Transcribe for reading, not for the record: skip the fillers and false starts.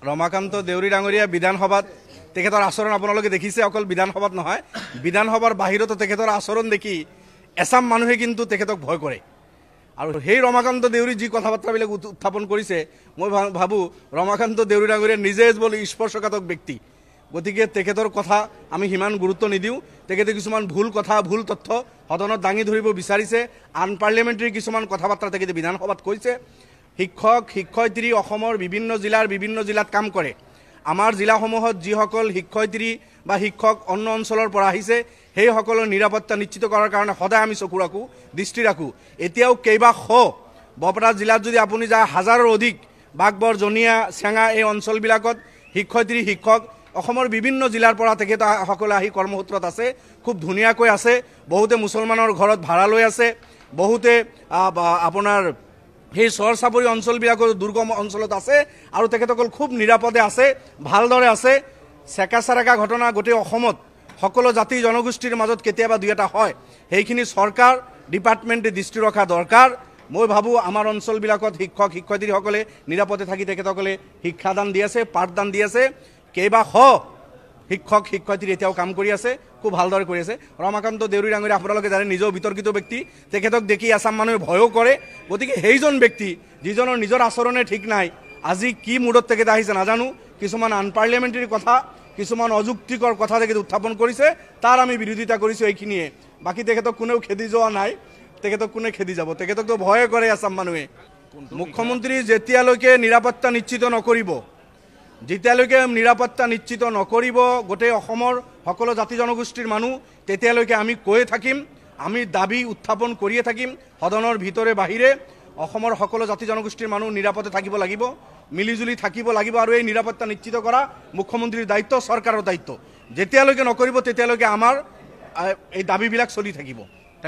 ৰমাকান্ত দেউৰী ডাঙৰীয়া বিধানসভাত তেখেতৰ আচৰণ আপোনালোকে দেখিছে। অকল বিধানসভাত নহয়, বিধানসভাৰ বাহিৰতো তেখেতৰ আচৰণ দেখি এছাম মানুহে কিন্তু তেখেতক ভয় কৰে। আৰু সেই ৰমাকান্ত দেউৰী যি কথা বাৰ্তাবিলাক উত্থাপন কৰিছে, মই ভাবোঁ ৰমাকান্ত দেউৰী ডাঙৰীয়া নিজে বোলে স্পৰ্শকাতক ব্যক্তি। গতিকে তেখেতৰ কথা আমি সিমান গুৰুত্ব নিদিওঁ। তেখেতে কিছুমান ভুল কথা, ভুল তথ্য সদনত দাঙি ধৰিব বিচাৰিছে। আনপাৰ্লিয়ামেণ্টাৰী কিছুমান কথা বাৰ্তা তেখেতে বিধানসভাত কৈছে। শিক্ষক শিক্ষয়িত্ৰী অসমৰ বিভিন্ন জিলাত কাম কৰে। আমাৰ জিলাসমূহত যিসকল শিক্ষয়িত্ৰী বা শিক্ষক অন্য অঞ্চলৰ পৰা আহিছে, সেইসকলৰ নিৰাপত্তা নিশ্চিত কৰাৰ কাৰণে সদায় আমি চকু ৰাখোঁ, দৃষ্টি ৰাখোঁ। এতিয়াও কেইবাশ বৰপেটা জিলাত যদি আপুনি যায়, হাজাৰৰ অধিক বাঘবৰ, জনিয়া, চেঙা এই অঞ্চলবিলাকত শিক্ষয়িত্ৰী শিক্ষক অসমৰ বিভিন্ন জিলাৰ পৰা তেখেতসকলে আহি কৰ্মসূত্ৰত আছে। খুব ধুনীয়াকৈ আছে। বহুতে মুছলমানৰ ঘৰত ভাড়া লৈ আছে, বহুতে আপোনাৰ সেই চৰ চাপৰি অঞ্চলবিলাকৰ দুৰ্গম অঞ্চলত আছে আৰু তেখেতসকল খুব নিৰাপদে আছে, ভালদৰে আছে। চেকা চেৰেকা ঘটনা গোটেই অসমত সকলো জাতি জনগোষ্ঠীৰ মাজত কেতিয়াবা দুই এটা হয়, সেইখিনি চৰকাৰ ডিপাৰ্টমেণ্টে দৃষ্টি ৰখা দৰকাৰ। মই ভাবোঁ আমাৰ অঞ্চলবিলাকত শিক্ষক শিক্ষয়িত্ৰীসকলে নিৰাপদে থাকি তেখেতসকলে শিক্ষাদান দি আছে, পাঠদান দি আছে। কেইবাশ শিক্ষক শিক্ষয়িত্ৰী এতিয়াও কাম কৰি আছে, খুব ভালদৰে কৰি আছে। ৰমাকান্ত দেউৰী ডাঙৰীয়া আপোনালোকে জানে নিজেও বিতৰ্কিত ব্যক্তি। তেখেতক দেখি আছাম মানুহে ভয়ো কৰে। গতিকে সেইজন ব্যক্তি যিজনৰ নিজৰ আচৰণে ঠিক নাই, আজি কি মুডত তেখেতে আহিছে নাজানো। কিছুমান আনপাৰ্লিয়ামেণ্টাৰী কথা, কিছুমান অযুক্তিকৰ কথা তেখেতে উত্থাপন কৰিছে, তাৰ আমি বিৰোধিতা কৰিছোঁ এইখিনিয়ে। বাকী তেখেতক কোনেও খেদি যোৱা নাই। তেখেতক কোনে খেদি যাব? তেখেতকতো ভয়ে কৰে আছাম মানুহে। মুখ্যমন্ত্ৰী যেতিয়ালৈকে নিৰাপত্তা নিশ্চিত নকৰিব, গোটেই অসমৰ সকলো জাতি জনগোষ্ঠীৰ মানুহ, তেতিয়ালৈকে আমি কৈয়ে থাকিম, আমি দাবী উত্থাপন কৰিয়ে থাকিম। সদনৰ ভিতৰে বাহিৰে অসমৰ সকলো জাতি জনগোষ্ঠীৰ মানুহ নিৰাপদে থাকিব লাগিব, মিলিজুলি থাকিব লাগিব। আৰু এই নিৰাপত্তা নিশ্চিত কৰা মুখ্যমন্ত্ৰীৰ দায়িত্ব, চৰকাৰৰ দায়িত্ব। যেতিয়ালৈকে নকৰিব তেতিয়ালৈকে আমাৰ এই দাবীবিলাক চলি থাকিব।